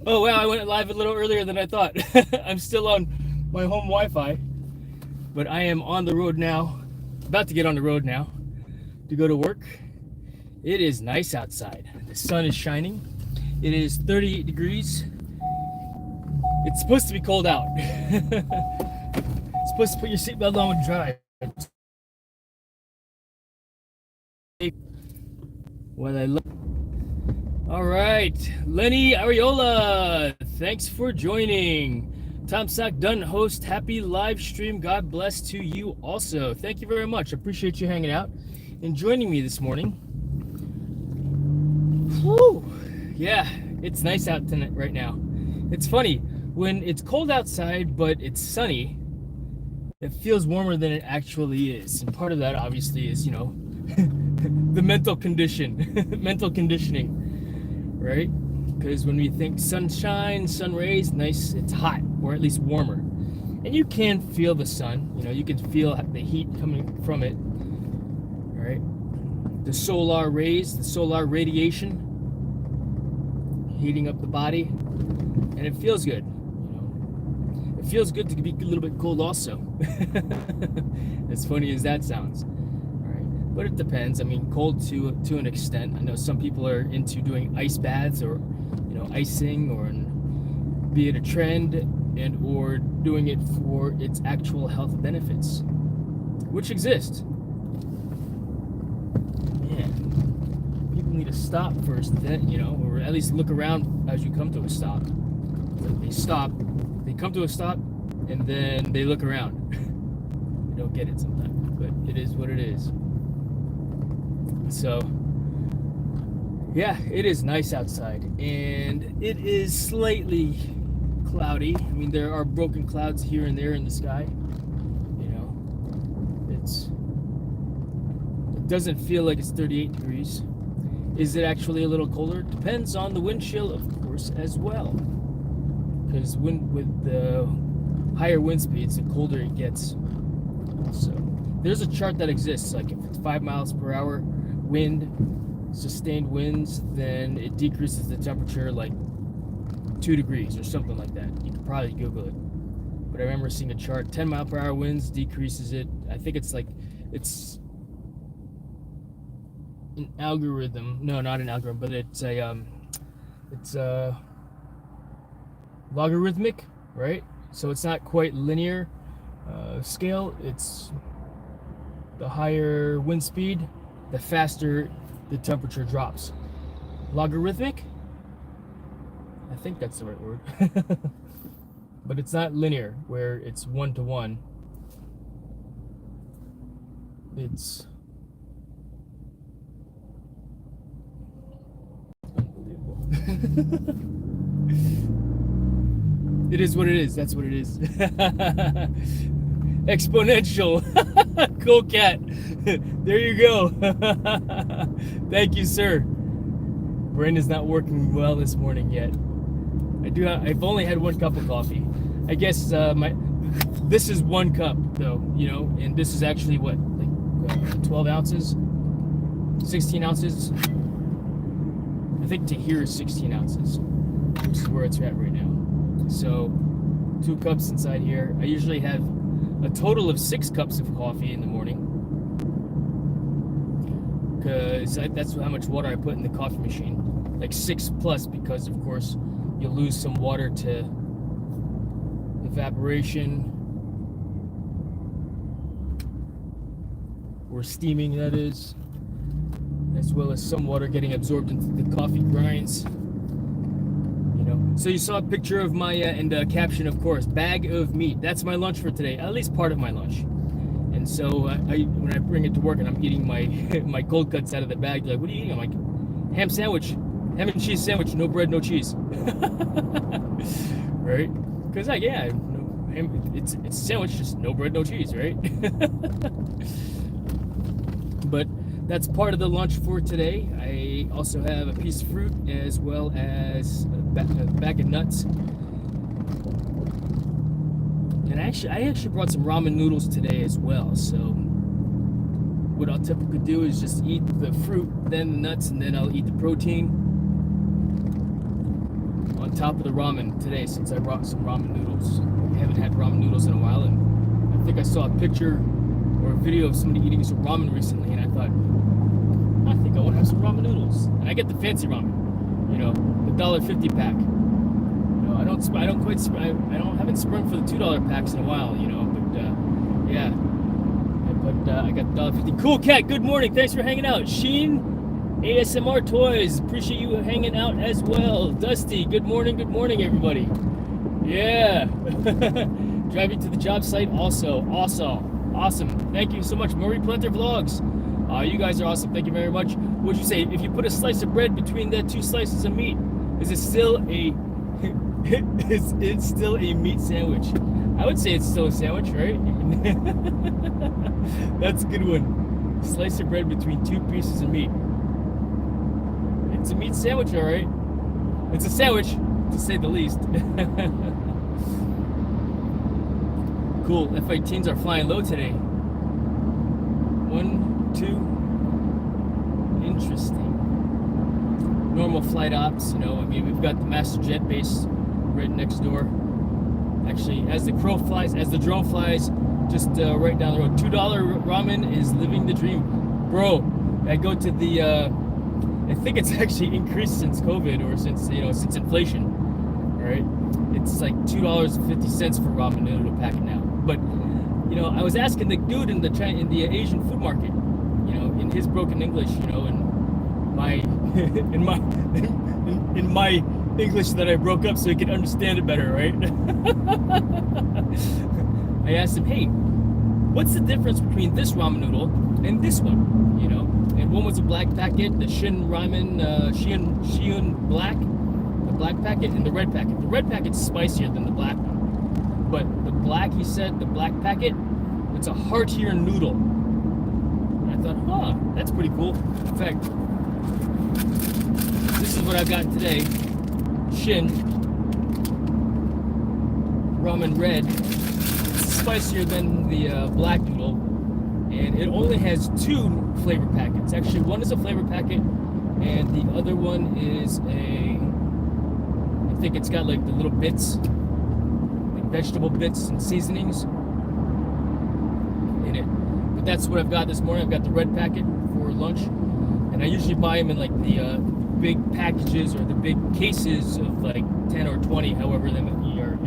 Oh wow, I went live a little earlier than I thought. I'm still on my home Wi-Fi, but I am on the road now. About to get on the road now to go to work. It is nice outside. The sun is shining. It is 38 degrees. It's supposed to be cold out. It's supposed to put your seatbelt on and drive. Well, I love. All right, Lenny Ariola, thanks for joining. Tom Sack Dunn, host. Happy live stream. God bless to you also. Thank you very much. Appreciate you hanging out and joining me this morning. Whew. Yeah, it's nice out tonight right now. It's funny when it's cold outside, but it's sunny. It feels warmer than it actually is, and part of that obviously is, the mental conditioning. Right? Because when we think sunshine, sun rays, nice, it's hot, or at least warmer. And you can feel the sun, you can feel the heat coming from it, right? The solar rays, the solar radiation, heating up the body, and it feels good. It feels good to be a little bit cold also. As funny as that sounds. But it depends. I mean, cold to an extent. I know some people are into doing ice baths or, icing, or be it a trend, and or doing it for its actual health benefits, which exist. Yeah, people need to stop first, then, or at least look around as you come to a stop. They stop, they come to a stop, and then they look around. You don't get it sometimes, but it is what it is. So, yeah, it is nice outside, and it is slightly cloudy. I mean, there are broken clouds here and there in the sky. It doesn't feel like it's 38 degrees. Is it actually a little colder? Depends on the wind chill, of course, as well. Because with the higher wind speeds, the colder it gets. So, there's a chart that exists, like if it's 5 miles per hour wind, sustained winds, then it decreases the temperature like 2 degrees or something like that. You could probably Google it. But I remember seeing a chart, 10 mile per hour winds decreases it. I think it's an algorithm. No, not an algorithm, but it's a logarithmic, right? So it's not quite linear scale. It's the higher wind speed, the faster the temperature drops. Logarithmic? I think that's the right word. But it's not linear, where it's 1-to-1. It's unbelievable. It is what it is. That's what it is. Exponential. Cool cat. There you go. Thank you, sir. Brain is not working well this morning yet. I've only had 1 cup of coffee. I guess this is 1 cup though, and this is actually what, like 12 ounces, 16 ounces. I think to here is 16 ounces, which is where it's at right now. So 2 cups inside here. I usually have a total of 6 cups of coffee in the morning, because that's how much water I put in the coffee machine, like 6 plus, because of course you lose some water to evaporation, or steaming, that is, as well as some water getting absorbed into the coffee grinds. So you saw a picture of my and the caption, of course, bag of meat. That's my lunch for today, at least part of my lunch. And so when I bring it to work and I'm eating my my cold cuts out of the bag, they're like, what are you eating? I'm like, ham sandwich, ham and cheese sandwich, no bread, no cheese. Right? Because it's a sandwich, just no bread, no cheese, right? But that's part of the lunch for today. I also have a piece of fruit as well as a bag of nuts. And I actually brought some ramen noodles today as well. So what I'll typically do is just eat the fruit, then the nuts, and then I'll eat the protein on top of the ramen today since I brought some ramen noodles. I haven't had ramen noodles in a while, and I think I saw a picture or a video of somebody eating some ramen recently, and I thought, I think I want to have some ramen noodles. And I get the fancy ramen, the $1.50 pack. I haven't sprung for the $2 packs in a while, but yeah. But I got the $1.50. Cool Cat, good morning. Thanks for hanging out. Sheen, ASMR Toys, appreciate you hanging out as well. Dusty, good morning, everybody. Yeah. Driving to the job site also. Awesome. Thank you so much. Marie Planter Vlogs. You guys are awesome. Thank you very much. What'd you say? If you put a slice of bread between the two slices of meat, is it still a it's still a meat sandwich? I would say it's still a sandwich, right? That's a good one. Slice of bread between two pieces of meat. It's a meat sandwich, all right. It's a sandwich, to say the least. Cool. F-18s are flying low today. 1, 2. Interesting. Normal flight ops, we've got the Master Jet base right next door. Actually, as the drone flies, just right down the road. $2 ramen is living the dream. Bro, I go to the, I think it's actually increased since COVID or since inflation, all right? It's like $2.50 for ramen noodle packet now. But, I was asking the dude in the Asian food market, in his broken English, in my English that I broke up so he could understand it better, right? I asked him, hey, what's the difference between this ramen noodle and this one? And one was a black packet, the Shin Ramen, Shion Black, the black packet, and the red packet. The red packet's spicier than the black one. But the black, he said, the black packet, it's a heartier noodle. And I thought, that's pretty cool. In fact, this is what I've got today. Shin Ramen Red. It's spicier than the black noodle, and it only has 2 flavor packets. Actually, one is a flavor packet, and the other one is I think it's got like the little bits, like vegetable bits and seasonings in it. But that's what I've got this morning. I've got the red packet for lunch, and I usually buy them in like the big packages or the big cases of like 10 or 20, however them are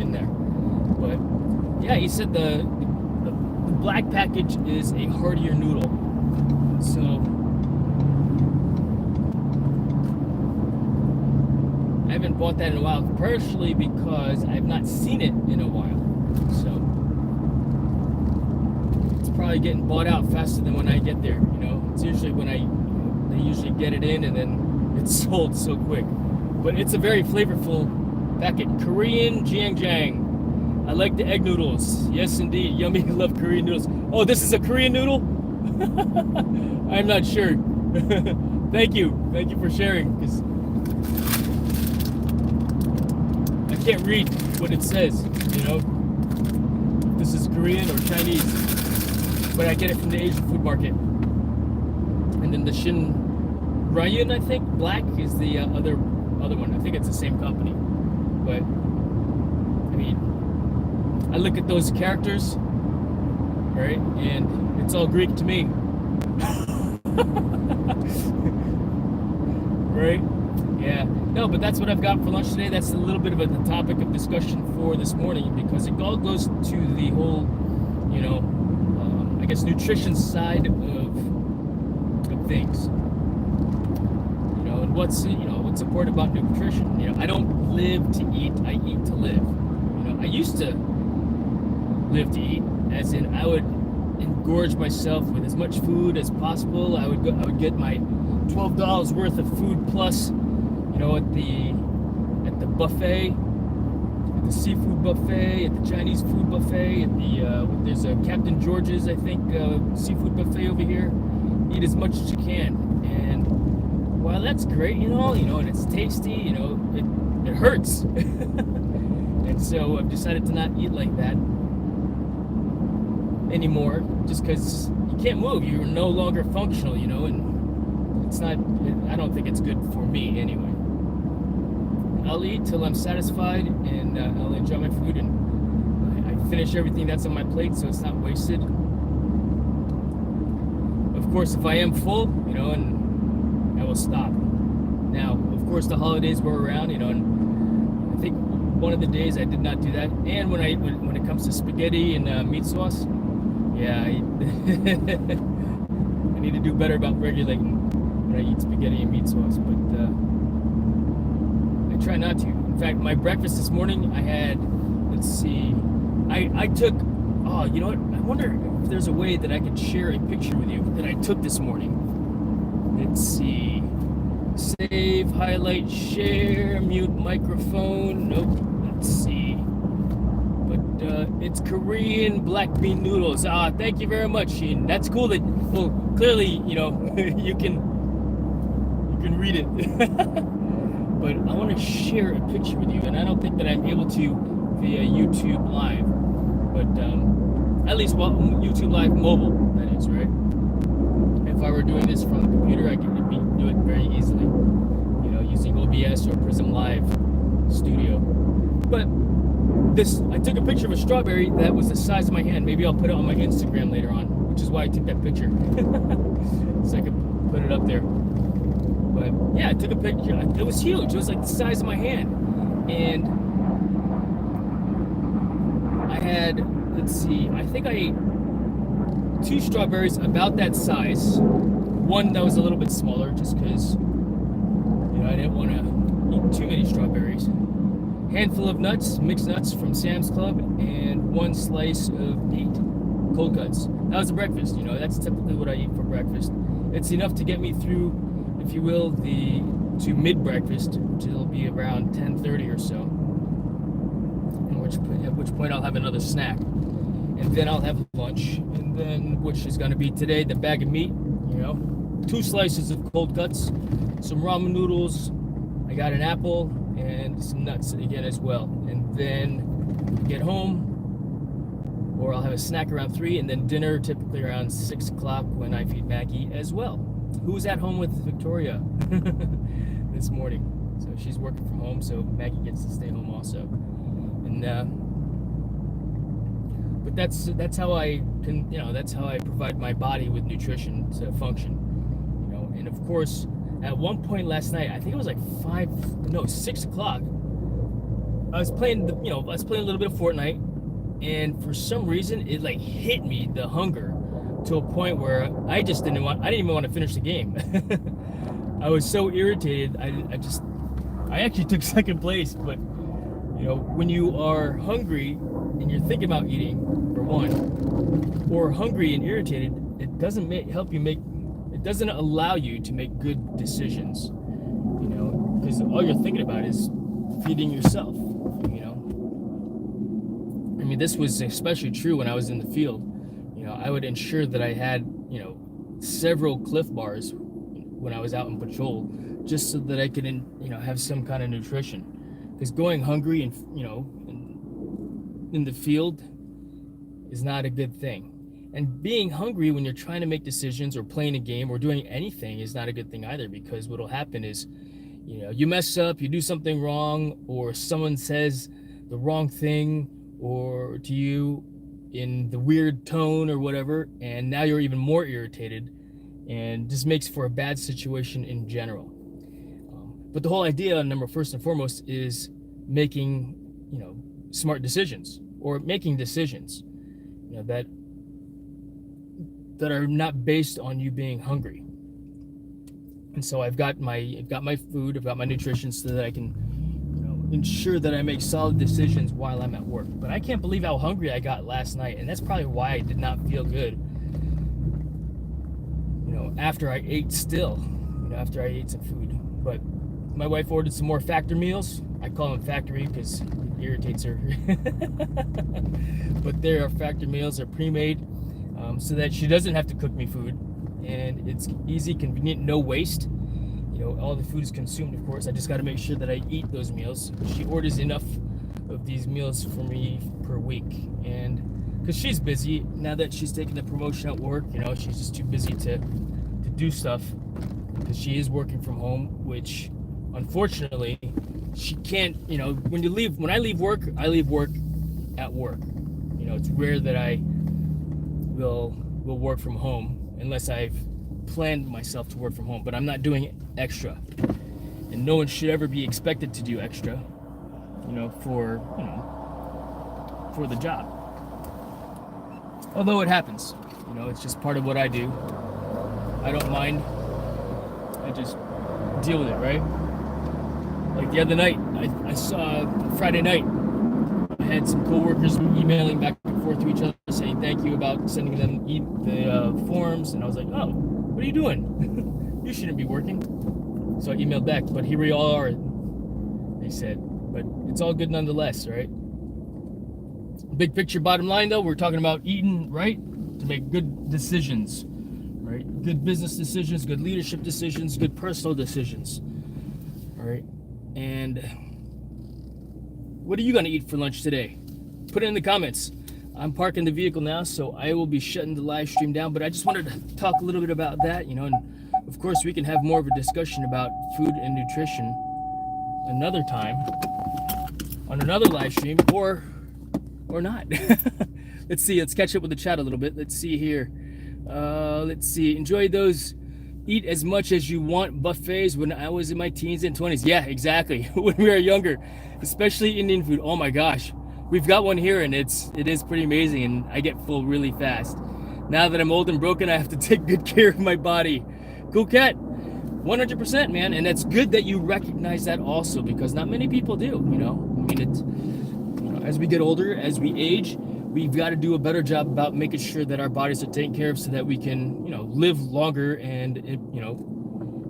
in there. But yeah, he said the black package is a heartier noodle. So I haven't bought that in a while, partially because I've not seen it in a while. So it's probably getting bought out faster than when I get there. It's usually when they usually get it in and then it's sold so quick. But it's a very flavorful packet. Korean Jiangjang. I like the egg noodles. Yes, indeed. Yummy. Love Korean noodles. Oh, this is a Korean noodle? I'm not sure. Thank you. Thank you for sharing. Because I can't read what it says, if this is Korean or Chinese. But I get it from the Asian food market. And then the Shin Ryan, I think, black is the other one. I think it's the same company. But, I look at those characters, right, and it's all Greek to me. Right? Yeah. No, but that's what I've got for lunch today. That's a little bit of the topic of discussion for this morning, because it all goes to the whole, I guess, nutrition side of things. And what's important about nutrition. I don't live to eat, I eat to live. I used to live to eat, as in I would engorge myself with as much food as possible. I would get my $12 worth of food plus, at the buffet, at the seafood buffet, at the Chinese food buffet, at the there's a Captain George's, I think, seafood buffet over here. Eat as much as you can, and while that's great, and it's tasty, it hurts. And so I've decided to not eat like that anymore, just because you can't move. You're no longer functional, and it's not, I don't think it's good for me anyway. I'll eat till I'm satisfied, and I'll enjoy my food, and I finish everything that's on my plate, so it's not wasted. Of course, if I am full, and I will stop. Now, of course, the holidays were around, and I think one of the days I did not do that. And when it comes to spaghetti and meat sauce, yeah, I need to do better about regulating when I eat spaghetti and meat sauce, but I try not to. In fact, my breakfast this morning, I had, let's see, I took, oh, you know what? I wonder if there's a way that I could share a picture with you that I took this morning. Let's see. Save, highlight, share, mute microphone. Nope. Let's see. But it's Korean black bean noodles. Thank you very much, Sheen. That's cool that, well, clearly, you can read it. But I want to share a picture with you, and I don't think that I'm able to via YouTube Live. But at least YouTube Live mobile, that is, right? If I were doing this from the computer, I could do it very easily, using OBS or Prism Live Studio. But I took a picture of a strawberry that was the size of my hand. Maybe I'll put it on my Instagram later on, which is why I took that picture. So I could put it up there. But yeah, I took a picture. It was huge. It was like the size of my hand. And I had, let's see, I think I ate 2 strawberries about that size. One that was a little bit smaller, just because I didn't want to eat too many strawberries. Handful of nuts, mixed nuts from Sam's Club, and 1 slice of meat, cold cuts. That was the breakfast. That's typically what I eat for breakfast. It's enough to get me through, if you will, to mid-breakfast, which will be around 10:30 or so. At which point I'll have another snack, and then I'll have lunch, and then, which is going to be today, the bag of meat. 2 slices of cold cuts, some ramen noodles, I got an apple, and some nuts again as well. And then get home, or I'll have a snack around 3, and then dinner typically around 6 o'clock when I feed Maggie as well, who's at home with Victoria this morning. So she's working from home, so Maggie gets to stay home also. And but that's how I can, that's how I provide my body with nutrition to function. And of course, at one point last night, I think it was like 6 o'clock. I was playing a little bit of Fortnite, and for some reason, it like hit me, the hunger, to a point where I didn't even want to finish the game. I was so irritated. I actually took second place, but when you are hungry and you're thinking about eating, for one, or hungry and irritated, it doesn't it doesn't allow you to make good decisions, because all you're thinking about is feeding yourself, I mean, this was especially true when I was in the field. I would ensure that I had, several Cliff Bars when I was out in patrol, just so that I could, have some kind of nutrition. Because going hungry and, in the field is not a good thing. And being hungry when you're trying to make decisions or playing a game or doing anything is not a good thing either, because what'll happen is, you mess up, you do something wrong, or someone says the wrong thing or to you in the weird tone or whatever, and now you're even more irritated, and just makes for a bad situation in general. But the whole idea, first and foremost, is making, smart decisions, or making decisions, that are not based on you being hungry. And so I've got my food, I've got my nutrition, so that I can, ensure that I make solid decisions while I'm at work. But I can't believe how hungry I got last night, and that's probably why I did not feel good, after I ate after I ate some food. But my wife ordered some more factor meals. I call them factory because it irritates her. But there are factor meals, they're pre-made, so that she doesn't have to cook me food, and it's easy, convenient, no waste. All the food is consumed, of course. I just got to make sure that I eat those meals. She orders enough of these meals for me per week, and because she's busy now that she's taking the promotion at work, she's just too busy to do stuff, because she is working from home, which unfortunately, she can't, when I leave work at work. It's rare that I will work from home unless I've planned myself to work from home, but I'm not doing extra. And no one should ever be expected to do extra, for the job. Although it happens, it's just part of what I do. I don't mind. I just deal with it, right? Like the other night, I saw Friday night, I had some coworkers emailing back and forth to each other saying thank you about sending them the forms, and I was like, oh, what are you doing? You shouldn't be working. So I emailed back, but here we all are, they said. But it's all good nonetheless, right? Big picture, bottom line though, we're talking about eating right to make good decisions, right? Good business decisions, good leadership decisions, good personal decisions, all right? And what are you gonna eat for lunch today? Put it in the comments. I'm parking the vehicle now, so I will be shutting the live stream down, but I just wanted to talk a little bit about that, and of course we can have more of a discussion about food and nutrition another time on another live stream, or not. Let's see, let's catch up with the chat a little bit. Let's see here. Let's see, enjoy those eat as much as you want buffets when I was in my teens and 20s. Yeah, exactly. When we were younger, especially Indian food. Oh my gosh, we've got one here and it is pretty amazing, and I get full really fast. Now that I'm old and broken, I have to take good care of my body. Cool cat, 100%, man. And that's good that you recognize that also, because not many people do, I mean, it's, as we get older, as we age, we've got to do a better job about making sure that our bodies are taken care of so that we can, live longer and,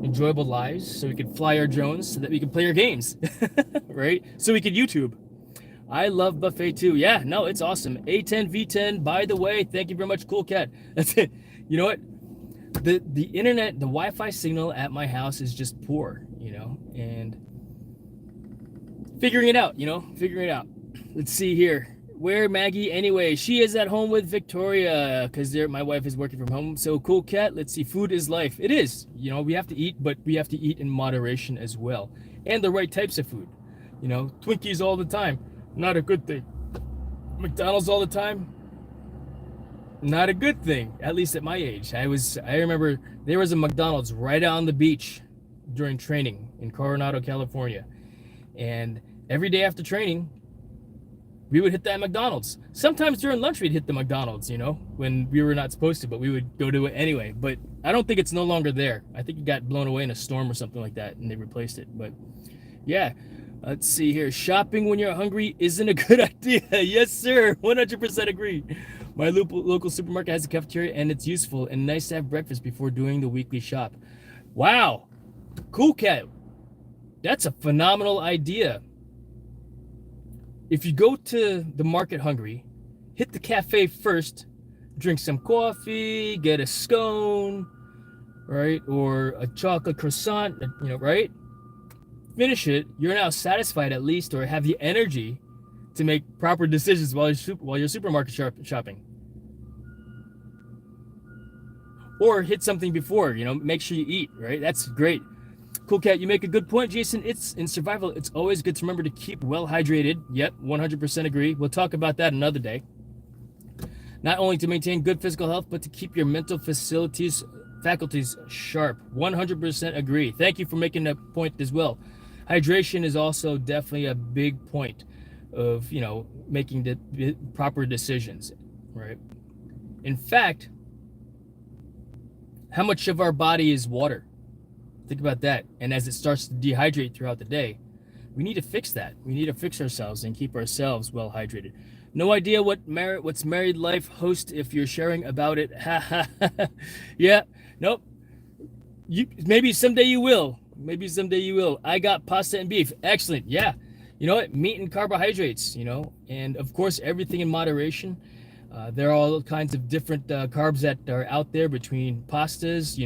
enjoyable lives, so we can fly our drones, so that we can play our games, right? So we can YouTube. I love buffet too. Yeah, no, it's awesome. A10, V10, by the way, thank you very much, Cool Cat. That's it. You know what? The internet, the Wi-Fi signal at my house is just poor, and figuring it out, Let's see here. Where Maggie? Anyway, she is at home with Victoria because my wife is working from home. So Cool Cat, let's see. Food is life. It is. We have to eat, but we have to eat in moderation as well. And the right types of food. Twinkies all the time, not a good thing. McDonald's all the time, not a good thing, at least at my age. I remember there was a McDonald's right on the beach during training in Coronado, California. And every day after training, we would hit that McDonald's. Sometimes during lunch, we'd hit the McDonald's, when we were not supposed to, but we would go to it anyway. But I don't think it's no longer there. I think it got blown away in a storm or something like that, and they replaced it. But yeah, let's see here. Shopping when you're hungry isn't a good idea. Yes, sir. 100% agree. My local supermarket has a cafeteria, and it's useful and nice to have breakfast before doing the weekly shop. Wow. Cool Cat. That's a phenomenal idea. If you go to the market hungry, hit the cafe first, drink some coffee, get a scone, right? Or a chocolate croissant, right? Finish it. You're now satisfied at least, or have the energy to make proper decisions while you're supermarket shopping. Or hit something before, make sure you eat, right? That's great. Cool Cat, you make a good point, Jason. It's in survival, it's always good to remember to keep well hydrated. Yep, 100% agree. We'll talk about that another day. Not only to maintain good physical health, but to keep your mental faculties sharp. 100% agree. Thank you for making that point as well. Hydration is also definitely a big point of, making the proper decisions, right? In fact, how much of our body is water? Think about that. And as it starts to dehydrate throughout the day, we need to fix that. We need to fix ourselves and keep ourselves well hydrated. No idea what's married life host if you're sharing about it. Yeah, nope. Maybe someday you will. Maybe someday you will. I got pasta and beef. Excellent. Yeah. You know what? Meat and carbohydrates, and of course, everything in moderation. There are all kinds of different carbs that are out there between pastas,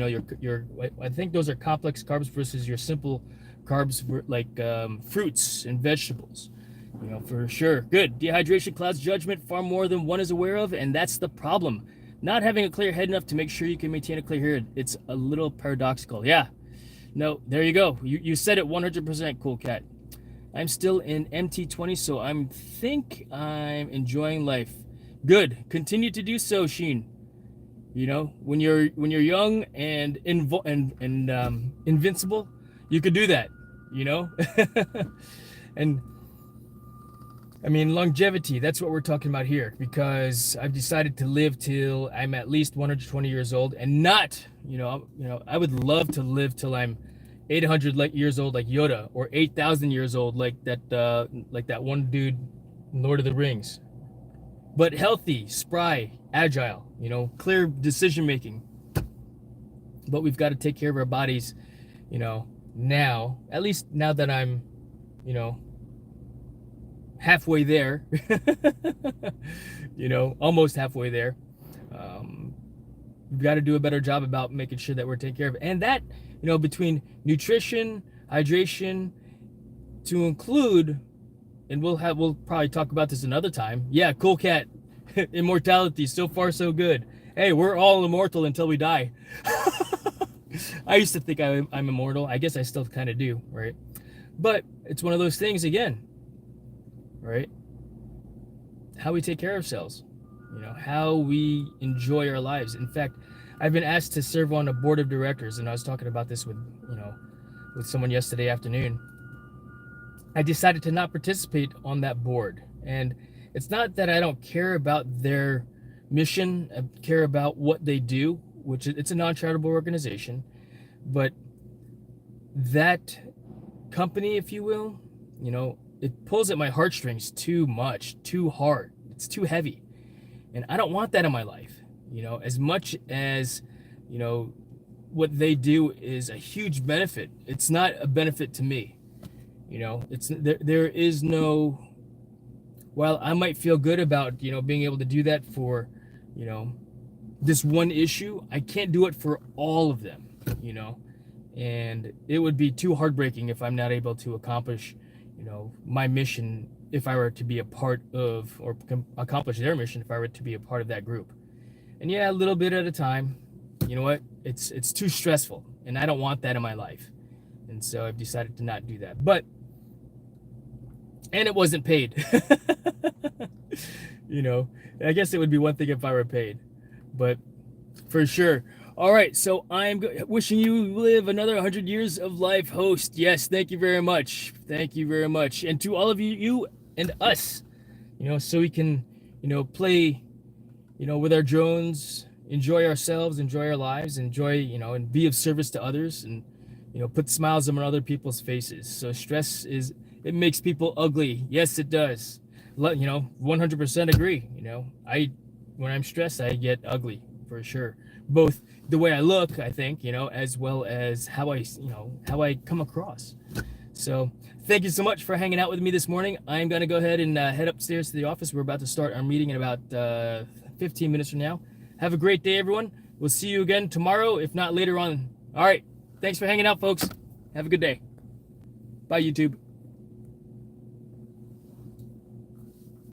I think those are complex carbs versus your simple carbs like fruits and vegetables, for sure. Good. Dehydration clouds judgment far more than one is aware of, and that's the problem. Not having a clear head enough to make sure you can maintain a clear head. It's a little paradoxical. Yeah, No, there you go. You said it 100%, Cool Cat. I'm still in MT20, so think I'm enjoying life. Good. Continue to do so, Sheen. You know, when you're young and invincible, you could do that. You know, and I mean longevity. That's what we're talking about here, because I've decided to live till I'm at least 120 years old, and not, I would love to live till I'm 800 years old like Yoda, or 8,000 years old like that one dude in Lord of the Rings. But healthy, spry, agile, clear decision making. But we've got to take care of our bodies, now, at least now that I'm, halfway there, almost halfway there. We've got to do a better job about making sure that we're taking care of it. And that, between nutrition, hydration, to include, and we'll probably talk about this another time. Yeah, Cool Cat, immortality, so far so good. Hey, we're all immortal until we die. I used to think I'm immortal. I guess I still kind of do, right? But it's one of those things again, right? How we take care of ourselves, how we enjoy our lives. In fact, I've been asked to serve on a board of directors, and I was talking about this with someone yesterday afternoon. I decided to not participate on that board, and it's not that I don't care about their mission, I care about what they do, which it's a non-charitable organization, but that company, if you will, it pulls at my heartstrings too much, too hard. It's too heavy. And I don't want that in my life. As much as, what they do is a huge benefit, it's not a benefit to me. There is no, while I might feel good about, being able to do that for, this one issue, I can't do it for all of them, and it would be too heartbreaking if I'm not able to accomplish, my mission, if I were to be a part of, or accomplish their mission if I were to be a part of that group. And yeah, a little bit at a time, you know what, it's too stressful, and I don't want that in my life. And so I've decided to not do that. But, and it wasn't paid. I guess it would be one thing if I were paid, but for sure. All right, so I'm wishing you live another 100 years of life, host. Yes, thank you very much. Thank you very much. And to all of you and us, so we can, play, with our drones, enjoy ourselves, enjoy our lives, enjoy, and be of service to others, and, put smiles on other people's faces. So stress it makes people ugly. Yes, it does. 100% agree. When I'm stressed, I get ugly for sure. Both the way I look, I think, as well as how I come across. So thank you so much for hanging out with me this morning. I'm going to go ahead and head upstairs to the office. We're about to start our meeting in about 15 minutes from now. Have a great day, everyone. We'll see you again tomorrow, if not later on. All right. Thanks for hanging out, folks. Have a good day. Bye, YouTube.